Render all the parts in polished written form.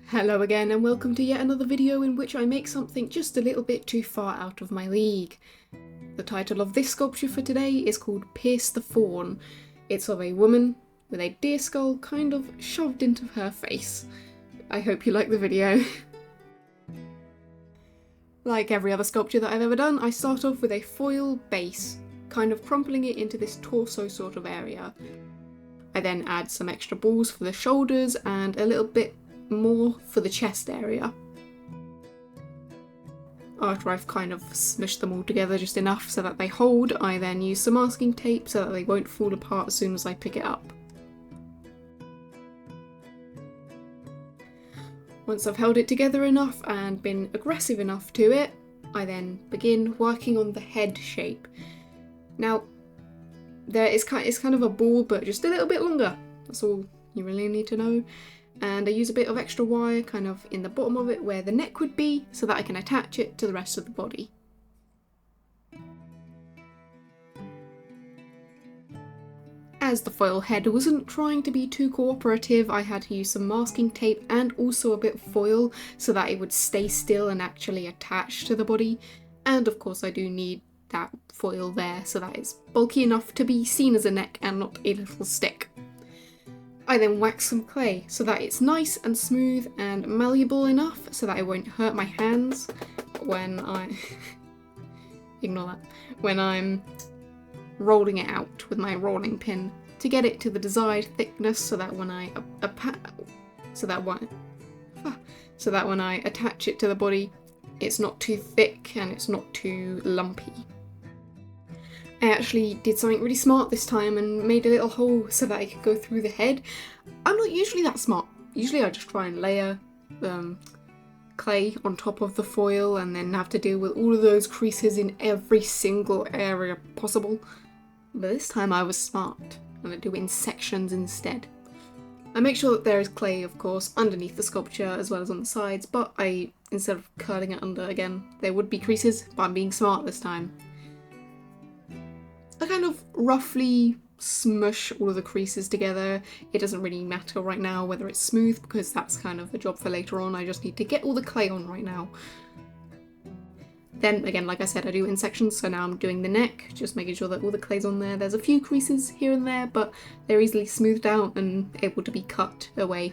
Hello again and welcome to yet another video in which I make something just a little bit too far out of my league. The title of this sculpture for today is called Pierce the Fawn. It's of a woman with a deer skull kind of shoved into her face. I hope you like the video. Like every other sculpture that I've ever done, I start off with a foil base, kind of crumpling it into this torso sort of area. I then add some extra balls for the shoulders and a little bit more for the chest area. After I've kind of smushed them all together just enough so that they hold, I then use some masking tape so that they won't fall apart as soon as I pick it up. Once I've held it together enough and been aggressive enough to it, I then begin working on the head shape. Now, it's kind of a ball, but just a little bit longer. That's all you really need to know. And I use a bit of extra wire kind of in the bottom of it where the neck would be so that I can attach it to the rest of the body. As the foil head wasn't trying to be too cooperative, I had to use some masking tape and also a bit of foil so that it would stay still and actually attach to the body. And of course I do need that foil there so that it's bulky enough to be seen as a neck and not a little stick. I then wax some clay so that it's nice and smooth and malleable enough so that it won't hurt my hands when ignore that, when I'm rolling it out with my rolling pin to get it to the desired thickness so that when I attach it to the body, it's not too thick and it's not too lumpy. I actually did something really smart this time and made a little hole so that I could go through the head. I'm not usually that smart. Usually I just try and layer clay on top of the foil and then have to deal with all of those creases in every single area possible. But this time I was smart and I do it in sections instead. I make sure that there is clay, of course, underneath the sculpture as well as on the sides, but instead of curling it under again, there would be creases, but I'm being smart this time. I kind of roughly smush all of the creases together. It doesn't really matter right now whether it's smooth because that's kind of a job for later on. I just need to get all the clay on right now. Then again, like I said, I do it in sections, so now I'm doing the neck, just making sure that all the clay's on there. There's a few creases here and there, but they're easily smoothed out and able to be cut away.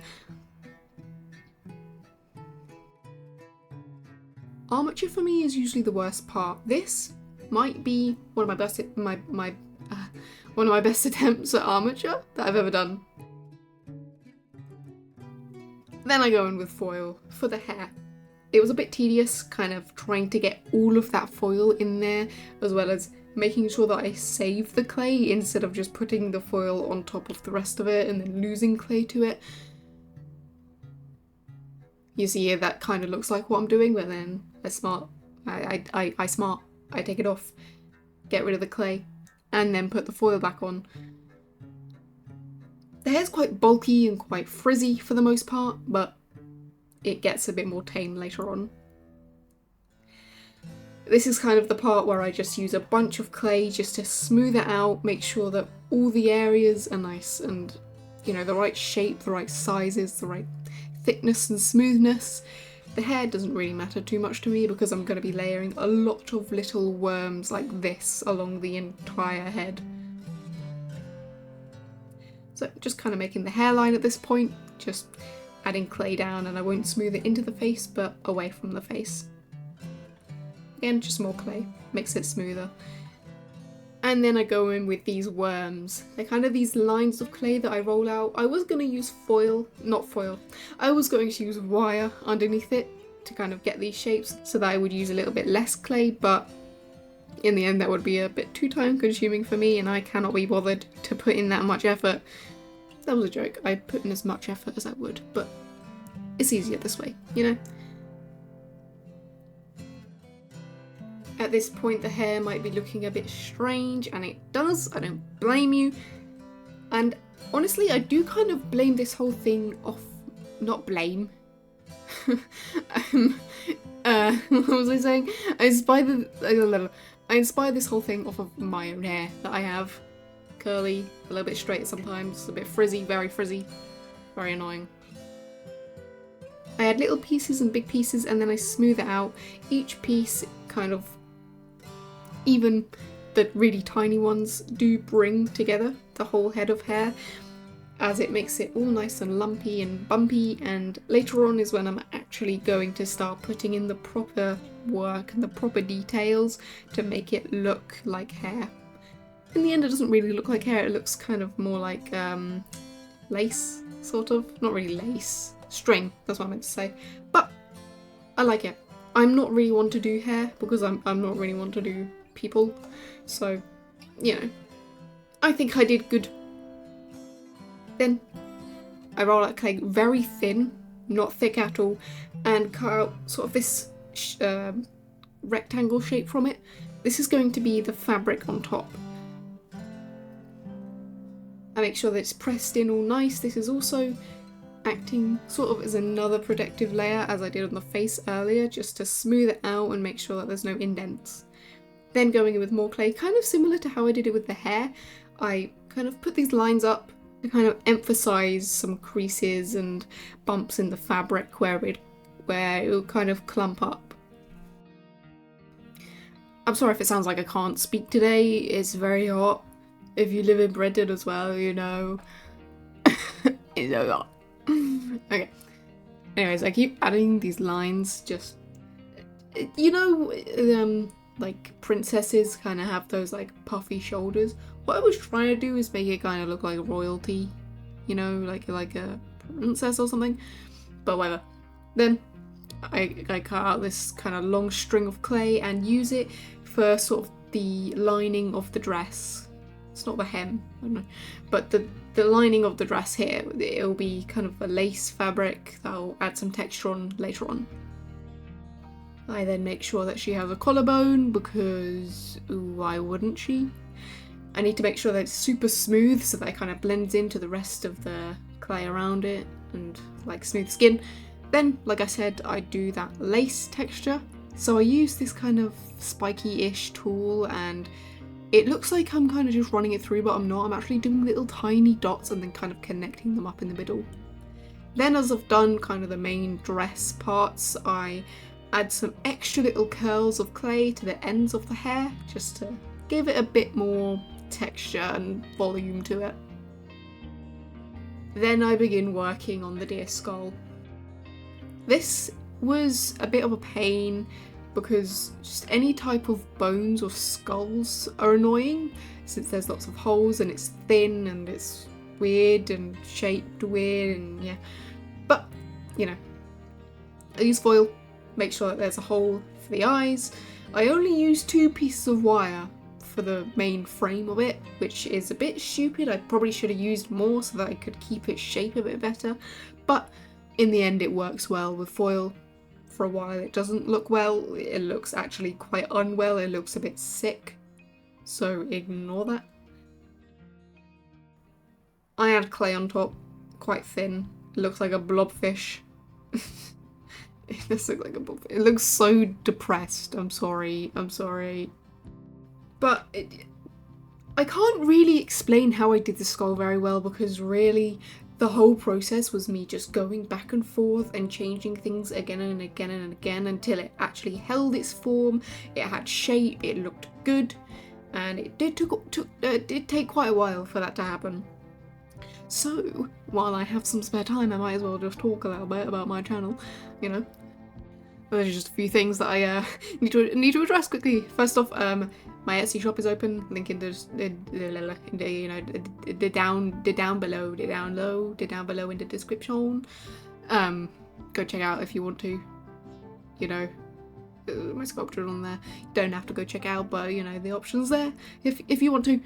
Armature for me is usually the worst part. This might be one of my best one of my best attempts at armature that I've ever done. Then I go in with foil for the hair. It was a bit tedious kind of trying to get all of that foil in there, as well as making sure that I save the clay instead of just putting the foil on top of the rest of it and then losing clay to it. You see here that kind of looks like what I'm doing, but then I take it off, get rid of the clay, and then put the foil back on. The hair's quite bulky and quite frizzy for the most part, but it gets a bit more tame later on. This is kind of the part where I just use a bunch of clay just to smooth it out, make sure that all the areas are nice and, you know, the right shape, the right sizes, the right thickness and smoothness. The hair doesn't really matter too much to me because I'm going to be layering a lot of little worms like this along the entire head. So just kind of making the hairline at this point, just adding clay down, and I won't smooth it into the face but away from the face. Again, just more clay, makes it smoother. And then I go in with these worms. They're kind of these lines of clay that I roll out. I was going to use I was going to use wire underneath it to kind of get these shapes so that I would use a little bit less clay, but in the end that would be a bit too time consuming for me and I cannot be bothered to put in that much effort. That was a joke. I put in as much effort as I would, but it's easier this way, you know? At this point the hair might be looking a bit strange, and it does, I don't blame you. And honestly, I do kind of blame this whole thing off, not blame. What was I saying? I inspire this whole thing off of my own hair that I have. Curly, a little bit straight sometimes, a bit frizzy, very annoying. I add little pieces and big pieces and then I smooth it out. Each piece kind of, even the really tiny ones, do bring together the whole head of hair, as it makes it all nice and lumpy and bumpy, and later on is when I'm actually going to start putting in the proper work and the proper details to make it look like hair. In the end it doesn't really look like hair, it looks kind of more like lace, sort of. Not really lace. String, that's what I meant to say. But I like it. I'm not really one to do hair because I'm not really one to do people. So, you know, I think I did good. Then I roll out clay very thin, not thick at all, and cut out sort of this rectangle shape from it. This is going to be the fabric on top. I make sure that it's pressed in all nice. This is also acting sort of as another protective layer, as I did on the face earlier, just to smooth it out and make sure that there's no indents. Then going in with more clay, kind of similar to how I did it with the hair, I kind of put these lines up to kind of emphasize some creases and bumps in the fabric where it'll kind of clump up. I'm sorry if it sounds like I can't speak today, it's very hot. If you live in Britain as well, you know. It's so hot. Okay. Anyways, I keep adding these lines, just, you know, like princesses kind of have those like puffy shoulders. What I was trying to do is make it kind of look like royalty, you know, like a princess or something. But whatever. Then I cut out this kind of long string of clay and use it for sort of the lining of the dress. It's not the hem, I don't know, but the lining of the dress here, it'll be kind of a lace fabric that I'll add some texture on later on. I then make sure that she has a collarbone because why wouldn't she? I need to make sure that it's super smooth so that it kind of blends into the rest of the clay around it and like smooth skin. Then, like I said, I do that lace texture. So I use this kind of spiky-ish tool and it looks like I'm kind of just running it through, but I'm not. I'm actually doing little tiny dots and then kind of connecting them up in the middle. Then as I've done kind of the main dress parts, I add some extra little curls of clay to the ends of the hair, just to give it a bit more texture and volume to it. Then I begin working on the deer skull. This was a bit of a pain because just any type of bones or skulls are annoying, since there's lots of holes and it's thin and it's weird and shaped weird and yeah. But, you know, I use foil, make sure that there's a hole for the eyes. I only use 2 pieces of wire for the main frame of it, which is a bit stupid. I probably should have used more so that I could keep its shape a bit better, but in the end it works well with foil. For a while it doesn't look well, it looks actually quite unwell, it looks a bit sick, so ignore that. I add clay on top, quite thin, it looks like a blobfish. It does look like a blobfish. It looks so depressed, I'm sorry. But I can't really explain how I did the skull very well because really the whole process was me just going back and forth and changing things again and again and again until it actually held its form, it had shape, it looked good, and it did take quite a while for that to happen. So, while I have some spare time, I might as well just talk a little bit about my channel, you know. There's just a few things that I need to address quickly. First off, my Etsy shop is open. Link in the down below in the description. Go check out if you want to. You know, my sculpture on there. You don't have to go check out, but you know the options there if you want to.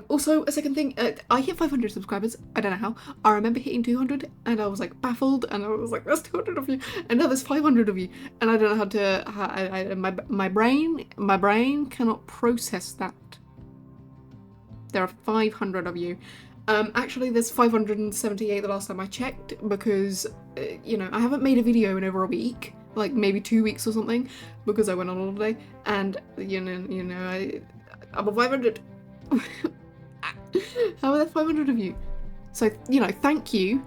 Also, a second thing, I hit 500 subscribers, I don't know how. I remember hitting 200 and I was like baffled and I was like, there's 200 of you and now there's 500 of you and I don't know my brain cannot process that. There are 500 of you. Actually there's 578 the last time I checked because, you know, I haven't made a video in over a week, like maybe 2 weeks or something, because I went on holiday and, you know, I'm a 500. How are there 500 of you? So, you know, thank you.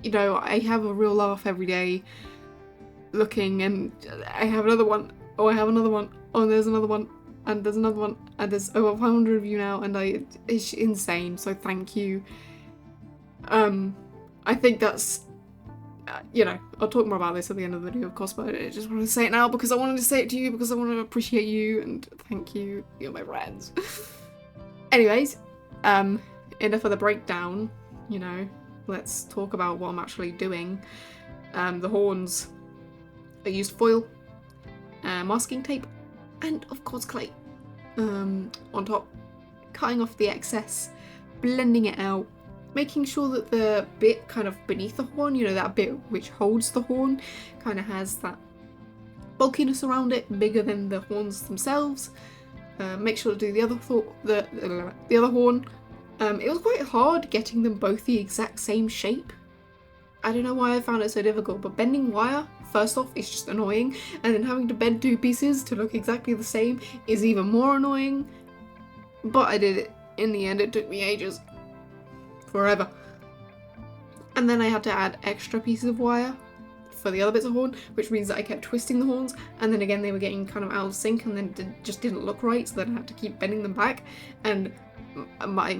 you know, I have a real laugh every day looking, and I have another one. Oh, I have another one. Oh, there's another one. And there's another one. And there's over 500 of you now, and it's insane. So thank you. I think that's, you know, I'll talk more about this at the end of the video, of course, but I just wanted to say it now because I wanted to say it to you, because I want to appreciate you and thank you. You're my friends. Anyways, enough of the breakdown, you know, let's talk about what I'm actually doing. The horns, I used foil, masking tape, and of course clay on top, cutting off the excess, blending it out, making sure that the bit kind of beneath the horn, you know, that bit which holds the horn, kind of has that bulkiness around it, bigger than the horns themselves. Make sure to do the other the other horn. It was quite hard getting them both the exact same shape. I don't know why I found it so difficult, but bending wire, first off, is just annoying, and then having to bend two pieces to look exactly the same is even more annoying. But I did it. In the end, it took me ages. Forever. And then I had to add extra pieces of wire for the other bits of horn, which means that I kept twisting the horns, and then again they were getting kind of out of sync, and then just didn't look right, so then I had to keep bending them back, and my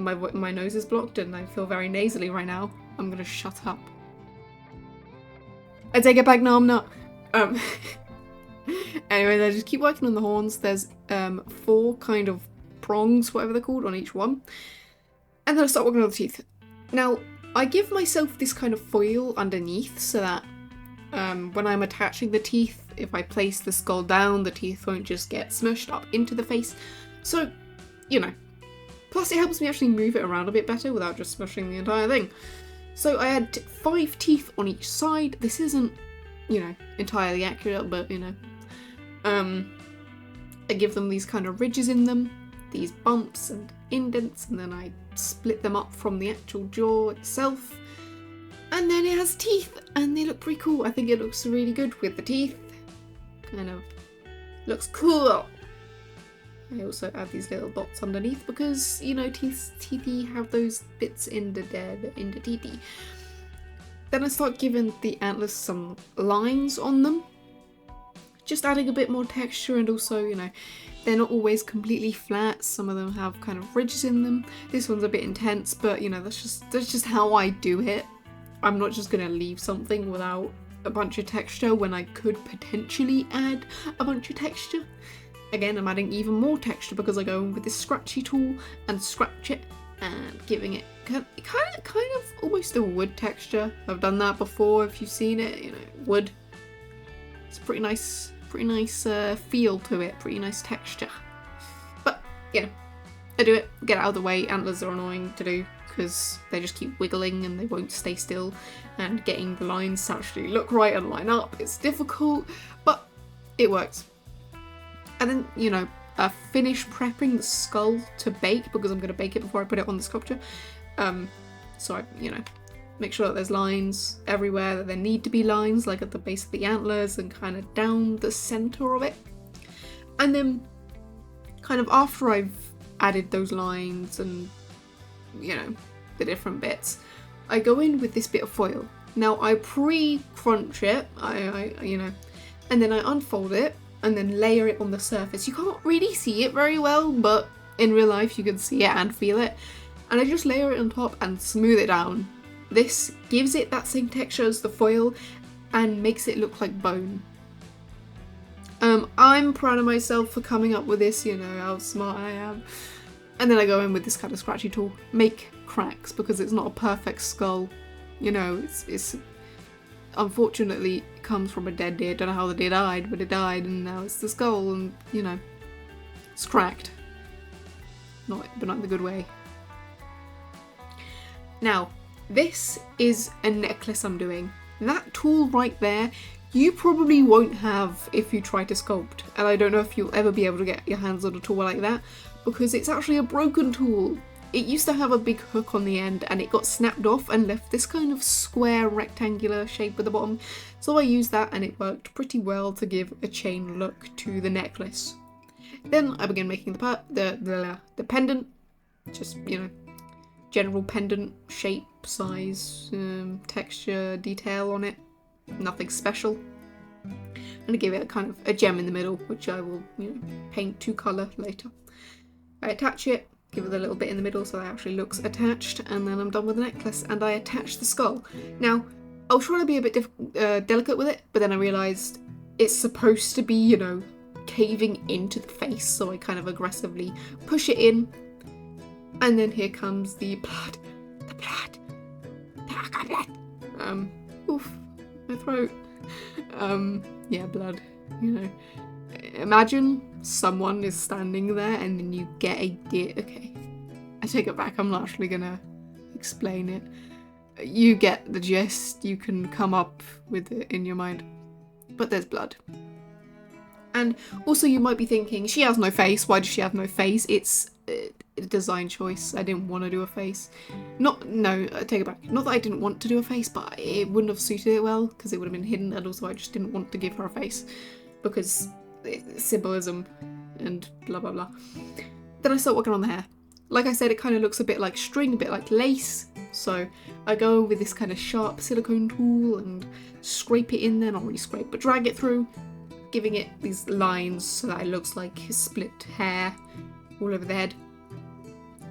nose is blocked and I feel very nasally right now. I'm gonna shut up. I take it back, no I'm not. Anyways, I just keep working on the horns. There's 4 kind of prongs, whatever they're called, on each one, and then I start working on the teeth. Now, I give myself this kind of foil underneath so that when I'm attaching the teeth, if I place the skull down, the teeth won't just get smushed up into the face. So, you know. Plus it helps me actually move it around a bit better without just smushing the entire thing. So I had 5 teeth on each side. This isn't, you know, entirely accurate, but, you know. I give them these kind of ridges in them, these bumps and indents, and then I split them up from the actual jaw itself, and then it has teeth, and they look pretty cool. I think it looks really good with the teeth. Kind of looks cool. I also add these little dots underneath because, you know, teethy have those bits in the teethy. Then I start giving the antlers some lines on them, just adding a bit more texture, and also, you know, they're not always completely flat. Some of them have kind of ridges in them. This one's a bit intense, but, you know, that's just how I do it. I'm not just gonna leave something without a bunch of texture when I could potentially add a bunch of texture. Again, I'm adding even more texture because I go in with this scratchy tool and scratch it and giving it kind of almost a wood texture. I've done that before if you've seen it, you know, wood. It's a pretty nice feel to it, pretty nice texture. But, you know, I do it, get it out of the way. Antlers are annoying to do because they just keep wiggling and they won't stay still, and getting the lines to actually look right and line up is difficult, but it works. And then, you know, finish prepping the skull to bake, because I'm going to bake it before I put it on the sculpture. So I, you know, make sure that there's lines everywhere, that there need to be lines, like at the base of the antlers and kind of down the center of it. And then kind of after I've added those lines and, you know, the different bits, I go in with this bit of foil. Now I pre-crunch it, you know, and then I unfold it and then layer it on the surface. You can't really see it very well, but in real life you can see it and feel it. And I just layer it on top and smooth it down. This gives it that same texture as the foil and makes it look like bone. I'm proud of myself for coming up with this, you know, how smart I am. And then I go in with this kind of scratchy tool, make cracks, because it's not a perfect skull. You know, it's unfortunately it comes from a dead deer. Don't know how the deer died, but it died, and now it's the skull, and, you know, it's cracked. But not in the good way. Now, this is a necklace I'm doing. That tool right there, you probably won't have if you try to sculpt. And I don't know if you'll ever be able to get your hands on a tool like that, because it's actually a broken tool. It used to have a big hook on the end and it got snapped off and left this kind of square rectangular shape at the bottom. So I used that and it worked pretty well to give a chain look to the necklace. Then I began making the pendant. Just, you know, general pendant shape, size, texture, detail on it. Nothing special. And I give it a kind of a gem in the middle, which I will, paint to colour later. I attach it, give it a little bit in the middle so that it actually looks attached, and then I'm done with the necklace, and I attach the skull. Now, I was trying to be a bit delicate with it, but then I realised it's supposed to be, caving into the face, so I kind of aggressively push it in, and then here comes the blood. The blood. Oof, my throat. Yeah, blood, Imagine someone is standing there and then you get a okay, I take it back, I'm not actually gonna explain it. You get the gist, you can come up with it in your mind. But there's blood. And also you might be thinking, she has no face, why does she have no face? It's a design choice, I didn't want to do a face. No, I take it back. Not that I didn't want to do a face, but it wouldn't have suited it well, because it would have been hidden, and also I just didn't want to give her a face. Because symbolism and blah blah blah. Then I start working on the hair. Like I said, it kind of looks a bit like string, a bit like lace, so I go with this kind of sharp silicone tool and scrape it in there, not really scrape, but drag it through, giving it these lines so that it looks like split hair all over the head.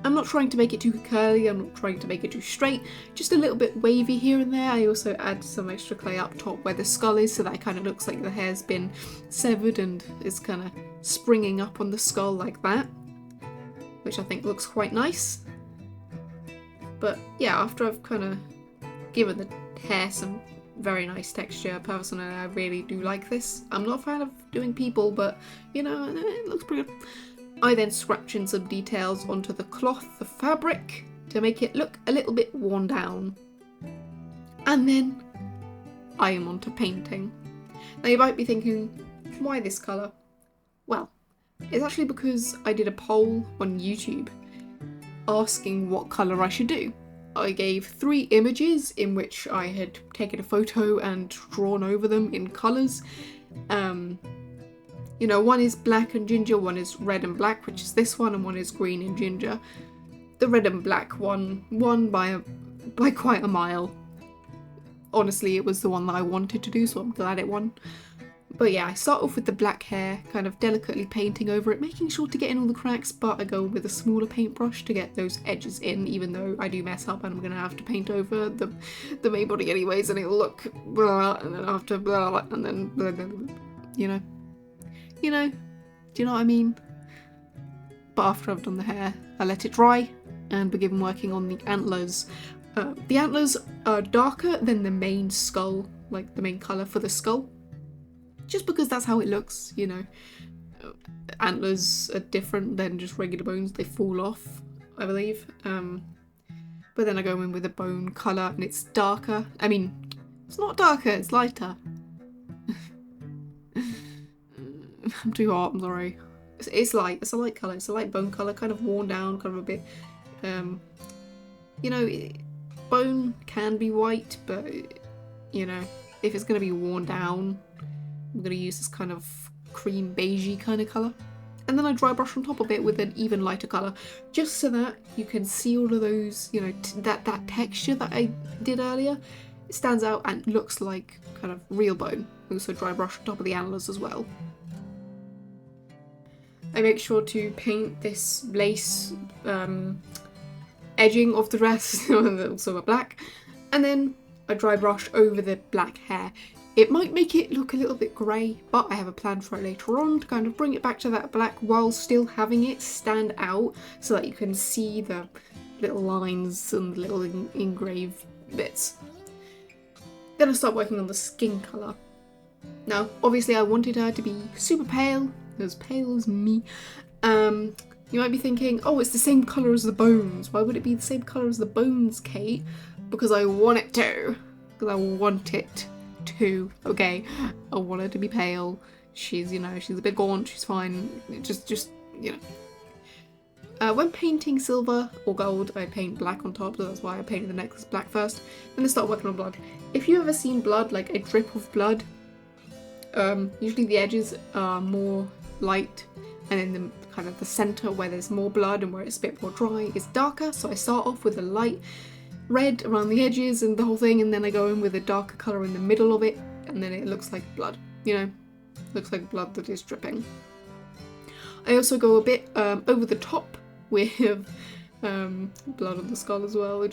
I'm not trying to make it too curly, I'm not trying to make it too straight, just a little bit wavy here and there. I also add some extra clay up top where the skull is so that it kind of looks like the hair's been severed and is kind of springing up on the skull like that, which I think looks quite nice. But yeah, after I've kind of given the hair some very nice texture, personally I really do like this. I'm not a fan of doing people, but it looks pretty good. I then scratch in some details onto the cloth, the fabric, to make it look a little bit worn down. And then I am onto painting. Now you might be thinking, why this colour? Well, it's actually because I did a poll on YouTube asking what colour I should do. I gave 3 images in which I had taken a photo and drawn over them in colours. One is black and ginger, one is red and black, which is this one, and one is green and ginger. The red and black one won by quite a mile. Honestly, it was the one that I wanted to do, so I'm glad it won. But yeah, I start off with the black hair, kind of delicately painting over it, making sure to get in all the cracks, but I go with a smaller paintbrush to get those edges in, even though I do mess up and I'm going to have to paint over the main body anyways, and it'll look blah, and then after blah, and then blah, blah, blah, do you know what I mean? But after I've done the hair, I let it dry and begin working on the antlers. The antlers are darker than the main skull, like the main colour for the skull. Just because that's how it looks, Antlers are different than just regular bones, they fall off, I believe. But then I go in with a bone colour and it's darker. I mean, it's not darker, it's lighter. I'm too hot, I'm sorry. It's light, it's a light colour, it's a light bone colour, kind of worn down, kind of a bit, bone can be white, but, if it's going to be worn down, I'm going to use this kind of cream beigey kind of colour. And then I dry brush on top of it with an even lighter colour, just so that you can see all of those, that texture that I did earlier. It stands out and looks like kind of real bone. Also dry brush on top of the antlers as well. I make sure to paint this lace edging of the dress, also a black, and then I dry brush over the black hair. It might make it look a little bit grey, but I have a plan for it later on to kind of bring it back to that black while still having it stand out so that you can see the little lines and the little engraved bits. Then I start working on the skin colour. Now, obviously I wanted her to be super pale as me. You might be thinking, oh, it's the same colour as the bones. Why would it be the same colour as the bones, Kate? Because I want it to. Because I want it to. Okay, I want her to be pale. She's, she's a bit gaunt, she's fine. Just. When painting silver or gold, I paint black on top, so that's why I painted the necklace black first. Then I start working on blood. If you've ever seen blood, like a drip of blood, usually the edges are more light, and then the kind of the centre where there's more blood and where it's a bit more dry is darker. So I start off with a light red around the edges and the whole thing, and then I go in with a darker colour in the middle of it, and then it looks like blood, you know, looks like blood that is dripping. I also go a bit over the top with blood on the skull as well. I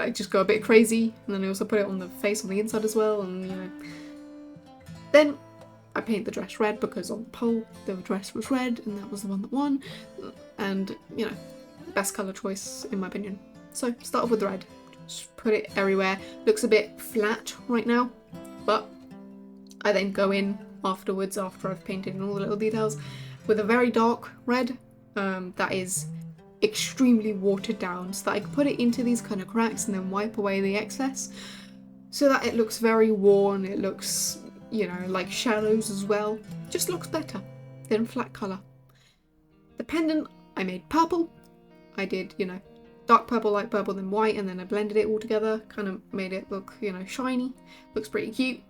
just go a bit crazy, and then I also put it on the face on the inside as well, and you know. Then I paint the dress red because on the poll the dress was red and that was the one that won, and you know, best colour choice in my opinion. So start off with the red, just put it everywhere. Looks a bit flat right now, but I then go in afterwards, after I've painted in all the little details, with a very dark red that is extremely watered down, so that I can put it into these kind of cracks and then wipe away the excess, so that it looks very worn. It looks, you know, like shadows as well. Just looks better than flat colour. The pendant I made purple. I did, you know, dark purple, light purple, then white, and then I blended it all together, kind of made it look, you know, shiny. Looks pretty cute.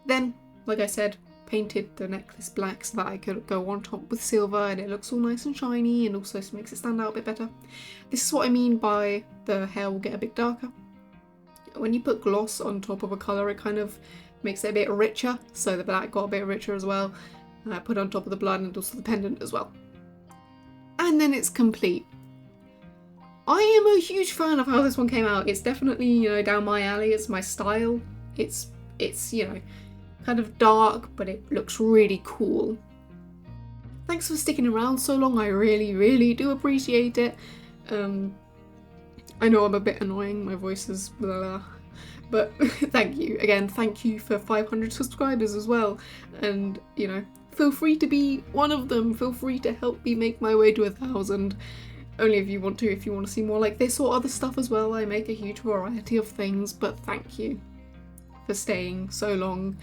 Then, like I said, painted the necklace black so that I could go on top with silver, and it looks all nice and shiny and also makes it stand out a bit better. This is what I mean by the hair will get a bit darker. When you put gloss on top of a colour, it kind of makes it a bit richer, so the black got a bit richer as well. I put on top of the blood and also the pendant as well. And then it's complete. I am a huge fan of how this one came out. It's definitely, you know, down my alley. It's my style. It's you know, kind of dark, but it looks really cool. Thanks for sticking around so long. I really, really do appreciate it. I know I'm a bit annoying. My voice is blah, blah. But thank you. Again, thank you for 500 subscribers as well. And, you know, feel free to be one of them. Feel free to help me make my way to 1,000. Only if you want to. If you want to see more like this or other stuff as well. I make a huge variety of things, but thank you for staying so long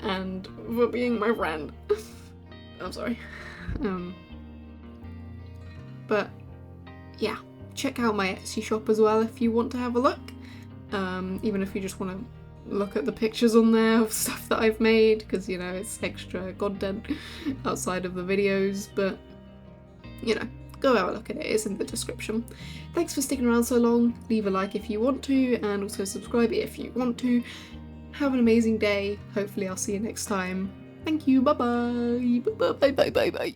and for being my friend. I'm sorry. But yeah, check out my Etsy shop as well if you want to have a look. Even if you just want to look at the pictures on there of stuff that I've made, because you know, it's extra content outside of the videos, but you know, go have a look at it, it's in the description. Thanks for sticking around so long. Leave a like if you want to, and also subscribe if you want to. Have an amazing day. Hopefully I'll see you next time. Thank you, bye bye. Bye bye bye bye bye.